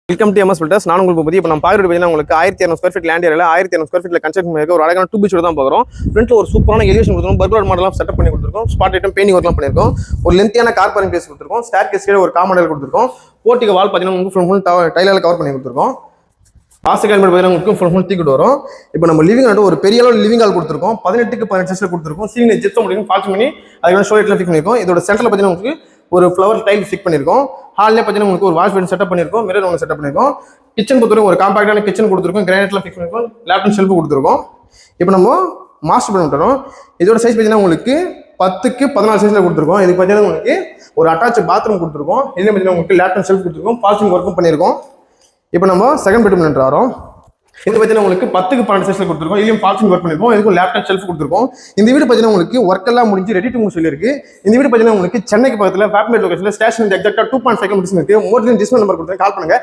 Welcome to MS filters. நான் உங்களுக்கு பற்றி இப்போ நம்ம பார்க்குறது பார்த்தீங்கன்னா உங்களுக்கு 1200 ஸ்கொயர் ஃபீட் லேண்ட் ஏரியாவில் 1200 ஸ்கொயர் ஃபீட்டில் கன்ஸ்ட்ரக்ஷன் பண்ணியிருக்க ஒரு அழகான 2 பீச்சோட தான் பார்க்குறோம். ஃப்ரண்ட்டில் ஒரு சூப்பரான எலிவேஷன் கொடுத்துருக்கோம். பர்கர் மாடலாம் செட்டப் பண்ணி கொடுத்துருக்கோம். ஸ்பாட் ஐட்டம் பெயிண்டிங் ஒர்க்லாம் பண்ணியிருக்கோம். ஒரு லென்த்தியான கார் பார்க்கிங் பிளேஸ் கொடுத்துருக்கோம். ஸ்டேர் கேஸ் ஒரு காமடல் கொடுத்துருக்கோம். போர்ட்டிக்கு வால் பார்த்தீங்கன்னா உங்களுக்கு ஃபுல் டைலால் கவர் பண்ணி கொடுத்துருக்கோம். வாசல் பார்த்தீங்கன்னா உங்களுக்கு ஃபுல் தீக்கிட்டு வரும். இப்போ நம்ம லிவிங் ஆட்டு ஒரு பெரிய அளவு லிவிங் ஹால் கொடுத்துருக்கோம். 18க்கு 18 சைஸ்ல கொடுத்துருக்கோம். சீலிங் ஜெட்ஸும் முடியும் ஃபால்ஸ் பண்ணி அதுக்கான ஷோ லைட்லாம் ஃபிக்ஸ் பண்ணியிருக்கோம். இதோட சென்டரில் பார்த்தீங்கன்னா உங்களுக்கு ஒரு ஃப்ளவர் டைல் ஃபிக்ஸ் பண்ணியிருக்கோம். ஹால்லே பார்த்தீங்கன்னா உங்களுக்கு ஒரு வாஷ் பேசின் செட்டப் பண்ணியிருக்கோம். மிரர் ஒன்று செட்டப் பண்ணியிருக்கோம். கிச்சன் பொறுத்தவரைக்கும் ஒரு காம்பாக்டான கிச்சன் கொடுத்துருக்கோம். கிரானைட்லாம் ஃபிக்ஸ் பண்ணியிருக்கோம். லேப்டாப் ஷெல்ஃப் கொடுத்துருக்கோம். இப்போ நம்ம மாஸ்டர் பெட்ரூம் தரோம். இதோட சைஸ் பார்த்தீங்கன்னா உங்களுக்கு 10க்கு 14 சைஸ்ல கொடுத்துருக்கோம். இதுக்கு பார்த்தீங்கன்னா உங்களுக்கு ஒரு அட்டாச் பாத்ரூம் கொடுத்துருக்கோம். இதுல பார்த்தீங்கன்னா உங்களுக்கு லேப்டாப் ஷெல்ஃப் கொடுத்துருக்கோம். ஃபால்சிங் ஒர்க்கும் பண்ணியிருக்கோம். இப்போ நம்ம செகண்ட் பெட்ரூம் வரோம். இது பார்த்தீங்கன்னா உங்களுக்கு 10க்கு 12 சைஸ்ல கொடுத்துருக்கோம். இதுலயும் ஃபால்சிங் ஒர்க் பண்ணிருக்கோம். இதுக்கும் லேப்டாப் ஷெல்ஃப் கொடுத்துருக்கோம். இந்த வீடு பார்த்தீங்கன்னா உங்களுக்கு ஒர்க் எல்லாம் முடிஞ்சு ரெடி டு மூவ் சொல்லிருக்கு. இந்த வீடு பார்த்தீங்கன்னா உங்களுக்கு சென்னைக்கு பக்கத்துல ஃபேப்மேட் லொகேஷன்ல ஸ்டேஷன் எக்ஸாக்டா 2.5 கிலோமீட்டர்ஸ் இருக்கு. மோர் தென் டிஸ்பிளே நம்பர் கொடுத்து கால் பண்ணுங்க.